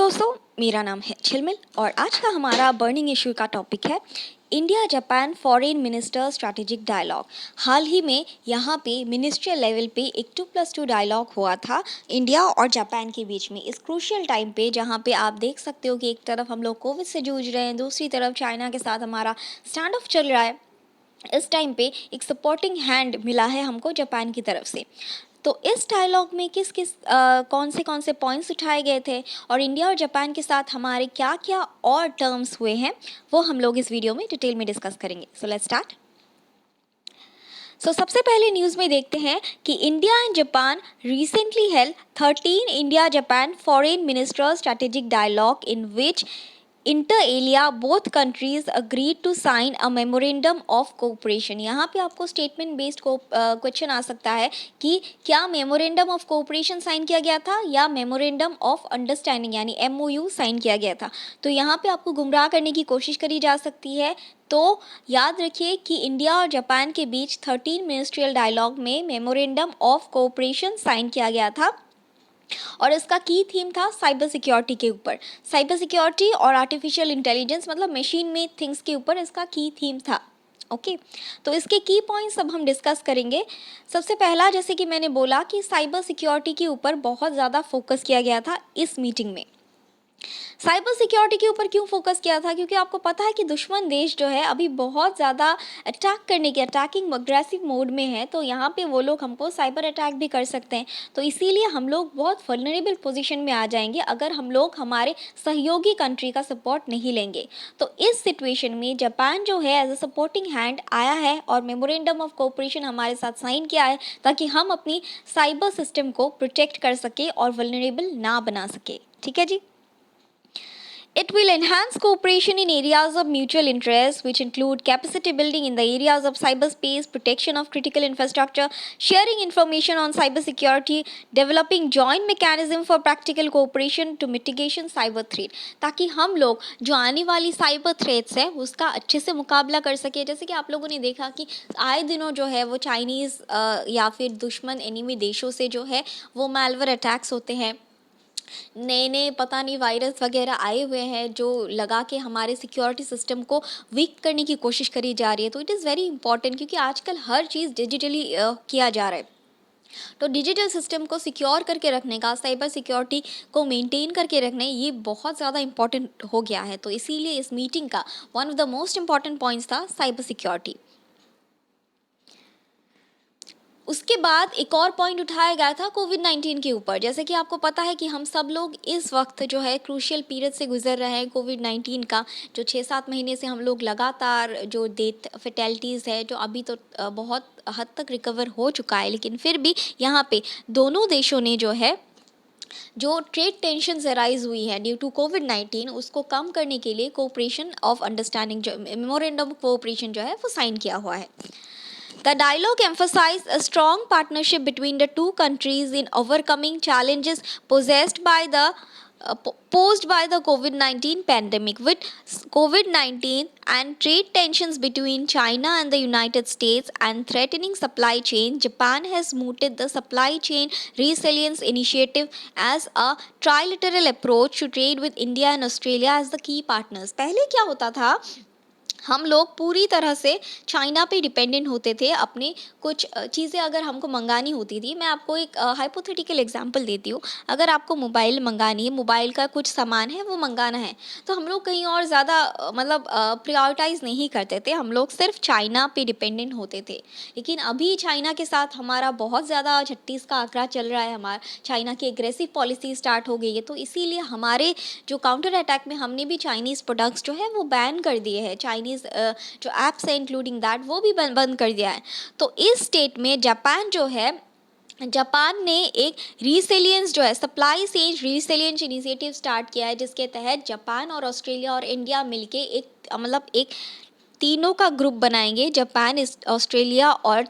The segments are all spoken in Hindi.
दोस्तों, मेरा नाम है झिलमिल और आज का हमारा बर्निंग इशू का टॉपिक है India Japan foreign minister strategic dialogue. हाल ही में यहाँ पे मिनिस्ट्रियल लेवल पे एक 2+2 डायलॉग हुआ था इंडिया और जापान के बीच में इस क्रूशियल टाइम पे, जहाँ पे आप देख सकते हो कि एक तरफ हम लोग कोविड से जूझ रहे हैं, दूसरी तरफ चाइना के साथ हमारा स्टैंड ऑफ चल रहा है। इस टाइम पे एक सपोर्टिंग हैंड मिला है हमको जापान की तरफ से। तो इस डायलॉग में किस किस कौन से पॉइंट्स उठाए गए थे और इंडिया और जापान के साथ हमारे क्या क्या और टर्म्स हुए हैं, वो हम लोग इस वीडियो में डिटेल में डिस्कस करेंगे। So let's start. सबसे पहले न्यूज़ में देखते हैं कि India and Japan recently held 13 India Japan foreign minister strategic dialogue in which inter alia both countries agreed to sign a memorandum of cooperation. यहाँ पे आपको स्टेटमेंट बेस्ड क्वेश्चन आ सकता है कि क्या मेमोरेंडम ऑफ कोऑपरेशन साइन किया गया था या मेमोरेंडम ऑफ अंडरस्टैंडिंग यानी MOU साइन किया गया था। तो यहाँ पे आपको गुमराह करने की कोशिश करी जा सकती है। तो याद रखिए कि इंडिया और जापान के बीच 13 मिनिस्ट्रियल डायलॉग में मेमोरेंडम ऑफ कोऑपरेशन साइन किया गया था और इसका की थीम था साइबर सिक्योरिटी के ऊपर। साइबर सिक्योरिटी और आर्टिफिशियल इंटेलिजेंस मतलब मशीन मेड थिंग्स के ऊपर इसका की थीम था। ओके तो इसके की पॉइंट्स अब हम डिस्कस करेंगे। सबसे पहला, जैसे कि मैंने बोला कि साइबर सिक्योरिटी के ऊपर बहुत ज़्यादा फोकस किया गया था इस मीटिंग में। साइबर सिक्योरिटी के ऊपर क्यों फोकस किया था? क्योंकि आपको पता है कि दुश्मन देश जो है अभी बहुत ज़्यादा अटैकिंग अग्रेसिव मोड में है। तो यहाँ पे वो लोग हमको साइबर अटैक भी कर सकते हैं। तो इसीलिए हम लोग बहुत वल्नरेबल पोजीशन में आ जाएंगे अगर हम लोग हमारे सहयोगी कंट्री का सपोर्ट नहीं लेंगे। तो इस सिचुएशन में जापान जो है एज अ सपोर्टिंग हैंड आया है और मेमोरेंडम ऑफ कोऑपरेशन हमारे साथ साइन किया है ताकि हम अपनी साइबर सिस्टम को प्रोटेक्ट कर सके और वल्नरेबल ना बना सके। ठीक है जी। It will enhance cooperation in areas of mutual interest, which include capacity building in the areas of cyberspace, protection of critical infrastructure, sharing information on cybersecurity, developing joint mechanism for practical cooperation to mitigation cyber threat, ताकि हम लोग जो आने वाली साइबर थ्रेट्स है उसका अच्छे से मुकाबला कर सके। जैसे कि आप लोगों ने देखा कि आए दिनों जो है वो चाइनीज़ या फिर दुश्मन एनिमी देशों से जो है वो मैलवेयर अटैक्स होते हैं, नए नए पता नहीं वायरस वगैरह आए हुए हैं जो लगा के हमारे सिक्योरिटी सिस्टम को वीक करने की कोशिश करी जा रही है। तो इट इज़ वेरी इंपॉर्टेंट क्योंकि आजकल हर चीज़ डिजिटली किया जा रहा है। तो डिजिटल सिस्टम को सिक्योर करके रखने का, साइबर सिक्योरिटी को मेंटेन करके रखने, ये बहुत ज़्यादा इंपॉर्टेंट हो गया है। तो इसीलिए इस मीटिंग का one of the most important points था साइबर सिक्योरिटी। उसके बाद एक और पॉइंट उठाया गया था कोविड-19 के ऊपर। जैसे कि आपको पता है कि हम सब लोग इस वक्त जो है क्रूशियल पीरियड से गुजर रहे हैं कोविड-19 का, जो 6-7 महीने से हम लोग लगातार जो डेथ फैटेलिटीज़ है जो अभी तो बहुत हद तक रिकवर हो चुका है, लेकिन फिर भी यहाँ पे दोनों देशों ने जो है जो ट्रेड टेंशन अराइज हुई है ड्यू टू कोविड-19 उसको कम करने के लिए कोऑपरेशन ऑफ अंडरस्टैंडिंग जो मेमोरेंडम ऑफ कोऑपरेशन जो है वो साइन किया हुआ है। The dialogue emphasized a strong partnership between the two countries in overcoming challenges posed by the COVID-19 pandemic. With COVID-19 and trade tensions between China and the United States and threatening supply chain, Japan has mooted the supply chain resilience initiative as a trilateral approach to trade with India and Australia as the key partners. पहले क्या होता था, हम लोग पूरी तरह से चाइना पे डिपेंडेंट होते थे। अपने कुछ चीज़ें अगर हमको मंगानी होती थी, मैं आपको एक हाइपोथेटिकल एग्जांपल देती हूँ। अगर आपको मोबाइल मंगानी है, मोबाइल का कुछ सामान है वो मंगाना है, तो हम लोग कहीं और ज़्यादा मतलब प्रायोरिटाइज़ नहीं करते थे, हम लोग सिर्फ चाइना पे डिपेंडेंट होते थे। लेकिन अभी चाइना के साथ हमारा बहुत ज़्यादा 36 का आंकड़ा चल रहा है, हमारा चाइना की एग्रेसिव पॉलिसी स्टार्ट हो गई है। तो इसीलिए हमारे जो काउंटर अटैक में हमने भी चाइनीज़ प्रोडक्ट्स जो है वो बैन कर दिए हैं, चाइनीज़ जो ऐप्स है इंक्लूडिंग दैट वो भी बंद कर दिया है। तो इस स्टेट में जापान जो है, जापान ने एक रीसेलियंस जो है सप्लाई चेन रीसेलियंस इनिशिएटिव स्टार्ट किया है, जिसके तहत जापान और ऑस्ट्रेलिया और इंडिया मिलके एक तीनों का ग्रुप बनाएंगे। जापान, ऑस्ट्रेलिया और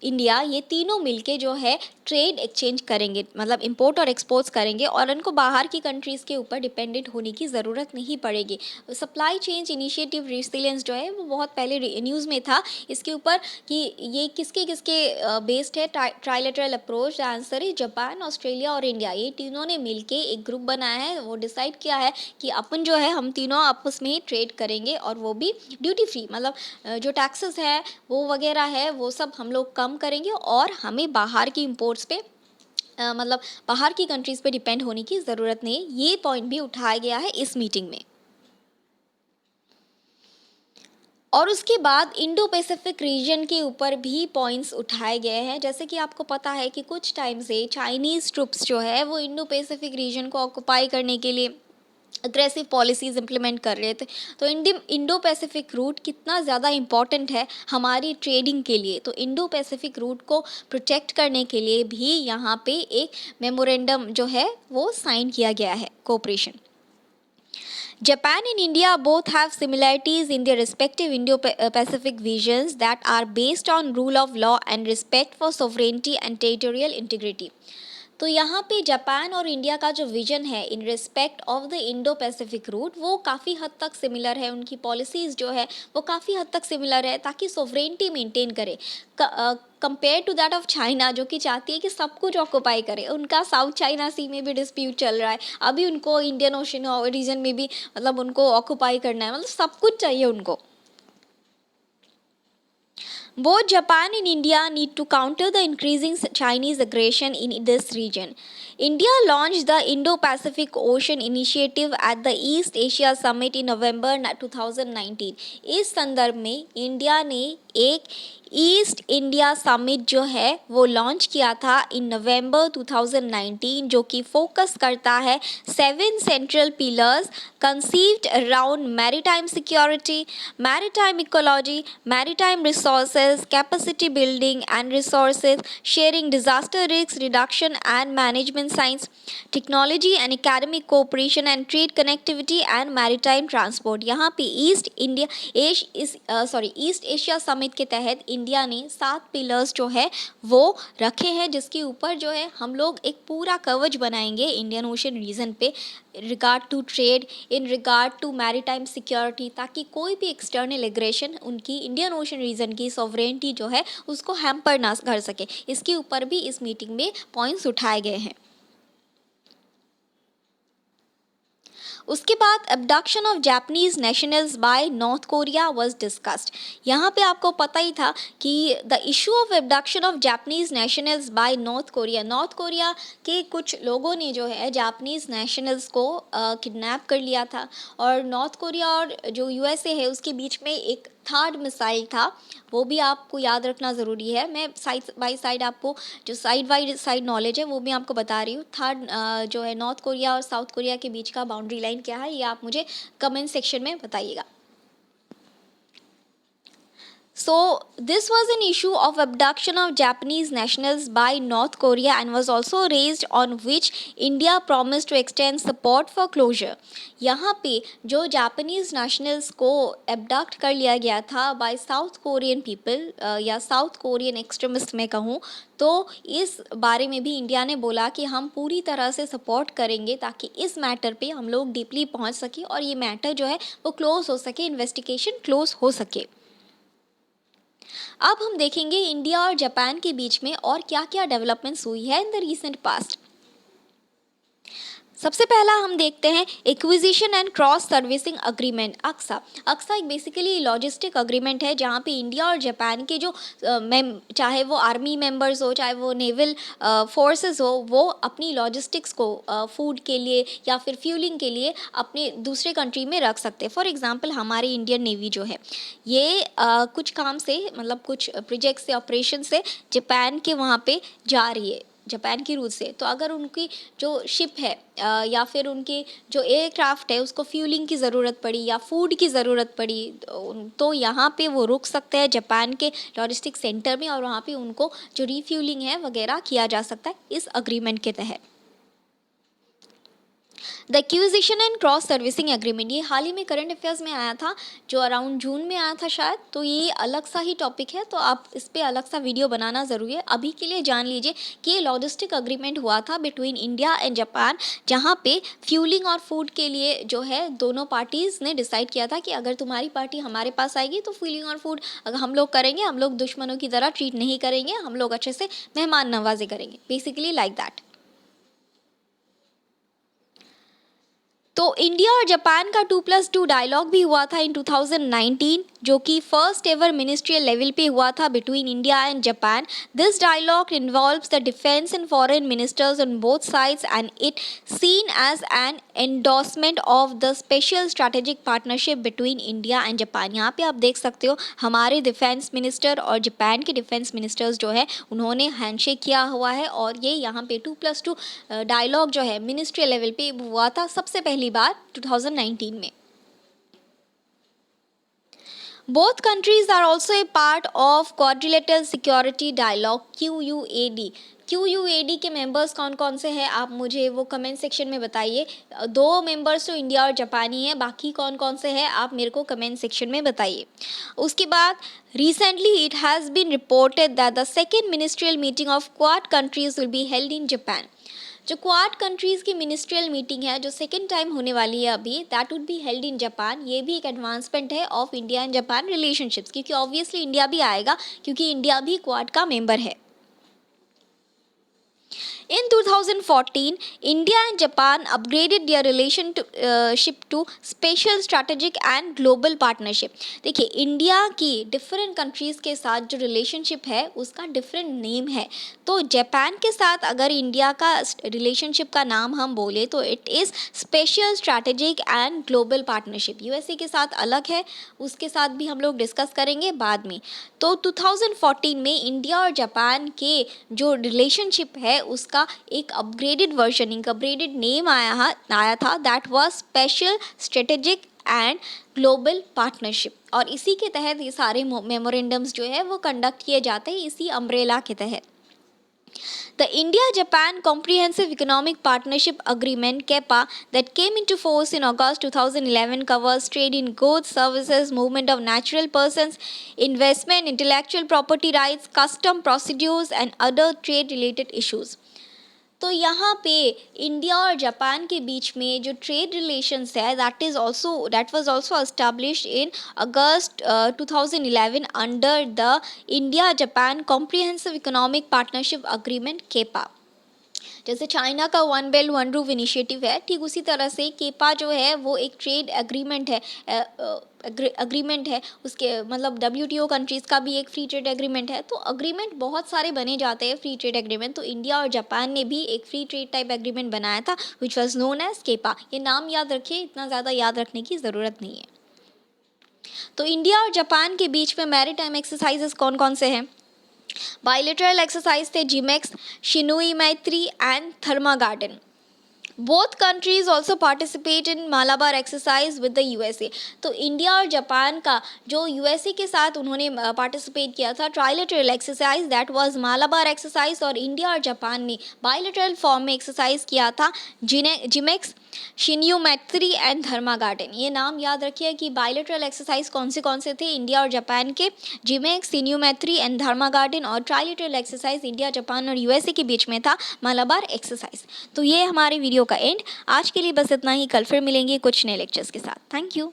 इंडिया, ये तीनों मिलके जो है ट्रेड एक्सचेंज करेंगे, मतलब इंपोर्ट और एक्सपोर्ट्स करेंगे, और उनको बाहर की कंट्रीज़ के ऊपर डिपेंडेंट होने की ज़रूरत नहीं पड़ेगी। सप्लाई चेंज इनिशिएटिव रेसिलियंस जो है वो बहुत पहले न्यूज़ में था इसके ऊपर कि ये किसके किसके बेस्ड है। ट्राइलेटरल अप्रोच, द आंसर है जापान, ऑस्ट्रेलिया और इंडिया। ये तीनों ने मिलके एक ग्रुप बनाया है, वो डिसाइड किया है कि अपन जो है हम तीनों आपस में ही ट्रेड करेंगे, और वो भी ड्यूटी फ्री, मतलब जो टैक्सेस है वो वगैरह है वो सब हम लोग कम करेंगे, और हमें बाहर की इंपोर्ट्स पे मतलब बाहर की कंट्रीज़ पे डिपेंड होने की ज़रूरत नहीं। ये पॉइंट भी उठाया गया है इस मीटिंग में। और उसके बाद इंडो पैसिफिक रीजन के ऊपर भी पॉइंट्स उठाए गए हैं। जैसे कि आपको पता है कि कुछ टाइम से चाइनीज़ ट्रुप्स जो है वो इंडो पैसिफिक रीजन को ऑक्युपाई करने के लिए अग्रेसिव पॉलिसीज़ इम्प्लीमेंट कर रहे थे। तो इंडो पैसिफिक रूट कितना ज़्यादा इम्पॉर्टेंट है हमारी ट्रेडिंग के लिए, तो इंडो पैसिफिक रूट को प्रोटेक्ट करने के लिए भी यहाँ पे एक मेमोरेंडम जो है वो साइन किया गया है, cooperation. Japan and India both have similarities in their respective Indo-Pacific visions that are based on rule of law and respect for sovereignty and territorial integrity. तो यहाँ पे जापान और इंडिया का जो विजन है in respect of the Indo Pacific route वो काफ़ी हद तक सिमिलर है। उनकी पॉलिसीज़ जो है वो काफ़ी हद तक सिमिलर है, ताकि सोवरेनिटी मेंटेन करे compare to that of China, जो कि चाहती है कि सब कुछ ऑक्युपाई करे। उनका साउथ चाइना सी में भी डिस्प्यूट चल रहा है, अभी उनको इंडियन ओशन रीजन में भी मतलब उनको ऑक्युपाई करना है, मतलब सब कुछ चाहिए उनको। Both Japan and India need to counter the increasing Chinese aggression in this region. India launched the Indo-Pacific Ocean Initiative at the East Asia Summit in November 2019. इस संदर्भ में इंडिया ने एक ईस्ट इंडिया समिट जो है वो लॉन्च किया था इन नवंबर 2019, जो कि फोकस करता है 7 central pillars conceived around maritime security, maritime ecology, maritime resources, capacity building and resources sharing, disaster risk reduction and management science, technology and academic cooperation and trade connectivity and maritime transport। यहाँ पे ईस्ट एशिया समिट के तहत इंडिया ने 7 पिलर्स जो है वो रखे हैं, जिसके ऊपर जो है हम लोग एक पूरा कवच बनाएंगे इंडियन ओशन रीजन पे, regard to trade, in regard to maritime security, ताकि कोई भी एक्सटर्नल एग्रेशन उनकी इंडियन ओशन रीजन की सॉवरेनिटी जो है उसको हैम्पर ना कर सके। इसके ऊपर भी इस मीटिंग में पॉइंट्स उठाए गए हैं। उसके बाद abduction of Japanese nationals by North Korea was discussed. यहाँ पे आपको पता ही था कि the issue of abduction of Japanese nationals by North Korea के कुछ लोगों ने जो है जापानीज नेशनल्स को किडनैप कर लिया था, और नॉर्थ कोरिया और जो यूएसए है उसके बीच में एक थर्ड मिसाइल था, वो भी आपको याद रखना ज़रूरी है। मैं साइड बाई साइड आपको जो साइड बाई साइड नॉलेज है वो भी आपको बता रही हूँ। थर्ड जो है नॉर्थ कोरिया और साउथ कोरिया के बीच का बाउंड्री लाइन क्या है, ये आप मुझे कमेंट सेक्शन में बताइएगा। So, this was an issue of abduction of Japanese nationals by North Korea and was also raised, on which India promised to extend support for closure. यहाँ पे जो जापानीज नेशनल्स को एबडक्ट कर लिया गया था बाय साउथ कोरियन पीपल या साउथ कोरियन एक्सट्रीमिस्ट में कहूँ, तो इस बारे में भी इंडिया ने बोला कि हम पूरी तरह से सपोर्ट करेंगे ताकि इस मैटर पे हम लोग डीपली पहुँच सके और ये मैटर जो है वो क्लोज हो सके, इन्वेस्टिगेशन क्लोज हो सके। अब हम देखेंगे इंडिया और जापान के बीच में और क्या क्या डेवलपमेंट्स हुई है इन द रीसेंट पास्ट। सबसे पहला हम देखते हैं acquisition and cross servicing agreement, ACSA. ACSA एक बेसिकली लॉजिस्टिक अग्रीमेंट है जहाँ पे इंडिया और जापान के जो चाहे वो आर्मी मेंबर्स हो, चाहे वो नेवल फोर्सेस हो, वो अपनी लॉजिस्टिक्स को फूड के लिए या फिर फ्यूलिंग के लिए अपने दूसरे कंट्री में रख सकते हैं। फॉर एग्जांपल हमारी इंडियन नेवी जो है ये कुछ काम से, मतलब कुछ प्रोजेक्ट से, ऑपरेशन से जापान के वहाँ पे जा रही है, जापान की रूट से। तो अगर उनकी जो शिप है या फिर उनकी जो एयरक्राफ्ट है उसको फ्यूलिंग की ज़रूरत पड़ी या फूड की ज़रूरत पड़ी, तो यहाँ पे वो रुक सकते हैं जापान के लॉजिस्टिक सेंटर में, और वहाँ पे उनको जो रीफ्यूलिंग है वगैरह किया जा सकता है इस अग्रीमेंट के तहत। The acquisition and cross servicing agreement, ये हाल ही में करंट अफेयर्स में आया था, जो अराउंड जून में आया था शायद, तो ये अलग सा ही टॉपिक है, तो आप इस पर अलग सा वीडियो बनाना ज़रूरी है। अभी के लिए जान लीजिए कि ये लॉजिस्टिक अग्रीमेंट हुआ था बिटवीन इंडिया एंड जापान, जहाँ पे फ्यूलिंग और फूड के लिए जो है दोनों पार्टीज़ ने डिसाइड किया था कि अगर तुम्हारी पार्टी हमारे पास आएगी तो फ्यूलिंग और फूड अगर हम लोग करेंगे, हम लोग दुश्मनों की तरह ट्रीट नहीं करेंगे, हम लोग अच्छे से मेहमान नवाजी करेंगे, बेसिकली लाइक दैट। तो इंडिया और जापान का 2+2 डायलॉग भी हुआ था इन 2019, जो कि फर्स्ट एवर मिनिस्ट्रियल लेवल पे हुआ था between India and Japan. This dialogue involves the defence and foreign ministers on both sides and it seen as an endorsement of the special strategic partnership between India and Japan. यहाँ पे आप देख सकते हो हमारे डिफेंस मिनिस्टर और जापान के डिफेंस मिनिस्टर्स जो है उन्होंने हैंडशेक किया हुआ है, और ये यहाँ पे 2+2 डायलॉग जो है मिनिस्ट्रियल लेवल पे हुआ था सबसे पहली बार 2019 में। Both countries are also a part of Quadrilateral Security Dialogue QUAD। QUAD के मेंबर्स कौन कौन से हैं, आप मुझे वो कमेंट सेक्शन में बताइए। 2 मेंबर्स तो इंडिया और जापान ही है, बाकी कौन कौन से हैं आप मेरे को कमेंट सेक्शन में बताइए। उसके बाद recently it has been reported that the second ministerial meeting of Quad countries will be held in Japan। जो क्वाड कंट्रीज़ की मिनिस्ट्रियल मीटिंग है जो सेकेंड टाइम होने वाली है अभी, that would be held in Japan. ये भी एक एडवांसमेंट है of India and Japan relationships, क्योंकि ऑब्वियसली इंडिया भी आएगा क्योंकि इंडिया भी क्वाड का मेंबर है। In 2014, India and Japan upgraded their relationship to special strategic and global partnership। देखिए इंडिया की डिफरेंट कंट्रीज़ के साथ जो रिलेशनशिप है उसका डिफरेंट नेम है। तो जापान के साथ अगर इंडिया का रिलेशनशिप का नाम हम बोले तो it is special strategic and global partnership. USA के साथ अलग है, उसके साथ भी हम लोग डिस्कस करेंगे बाद में। तो 2014 में इंडिया और जापान के जो रिलेशनशिप है उसका एक अपग्रेडेड वर्जन, एक अपग्रेडेड नेम आया था, that was special strategic and global partnership. और इसी के तहत ये सारे मेमोरेंडम्स जो है वो कंडक्ट किए जाते हैं इसी अम्ब्रेला के तहत। The India-Japan Comprehensive Economic Partnership Agreement (CEPA) that came into force in August 2011 covers trade in goods, services, movement of natural persons, investment, intellectual property rights, custom procedures and other trade-related issues। तो यहाँ पे इंडिया और जापान के बीच में जो ट्रेड रिलेशंस है that was also established in August 2011 under the India Japan comprehensive economic partnership agreement CEPA. जैसे चाइना का one belt one road initiative है, ठीक उसी तरह से केपा जो है वो एक ट्रेड एग्रीमेंट है उसके मतलब WTO कंट्रीज़ का भी एक फ्री ट्रेड एग्रीमेंट है। तो अग्रीमेंट बहुत सारे बने जाते हैं फ्री ट्रेड एग्रीमेंट। तो इंडिया और जापान ने भी एक फ्री ट्रेड टाइप एग्रीमेंट बनाया था which was known as CEPA. ये नाम याद रखिए, इतना ज़्यादा याद रखने की ज़रूरत नहीं है। तो इंडिया और जापान के बीच में मैरीटाइम एक्सरसाइजेस कौन कौन से हैं? बायलैटरल एक्सरसाइज थे JIMEX, Shinyuu Maitri and Dharma guardian. Both countries also participate in Malabar exercise with the USA। तो इंडिया और जापान का जो यूएसए के साथ उन्होंने पार्टिसिपेट किया था trilateral exercise, that was Malabar exercise, और इंडिया और जापान ने बायलैटरल फॉर्म में एक्सरसाइज किया था जिमेक्स, शिन्यू मैत्री एंड धर्मा गार्डन। ये नाम याद रखिए कि बायलैटरल एक्सरसाइज कौन से थे इंडिया और जापान के, जिमेक्स, शिन्यू मैत्री एंड धर्मा गार्डन, और ट्राइलेटरल एक्सरसाइज इंडिया, जापान और यूएसए के बीच में था मालाबार एक्सरसाइज। तो ये हमारे वीडियो का एंड। आज के लिए बस इतना ही, कल फिर मिलेंगे कुछ नए लेक्चर्स के साथ। Thank you.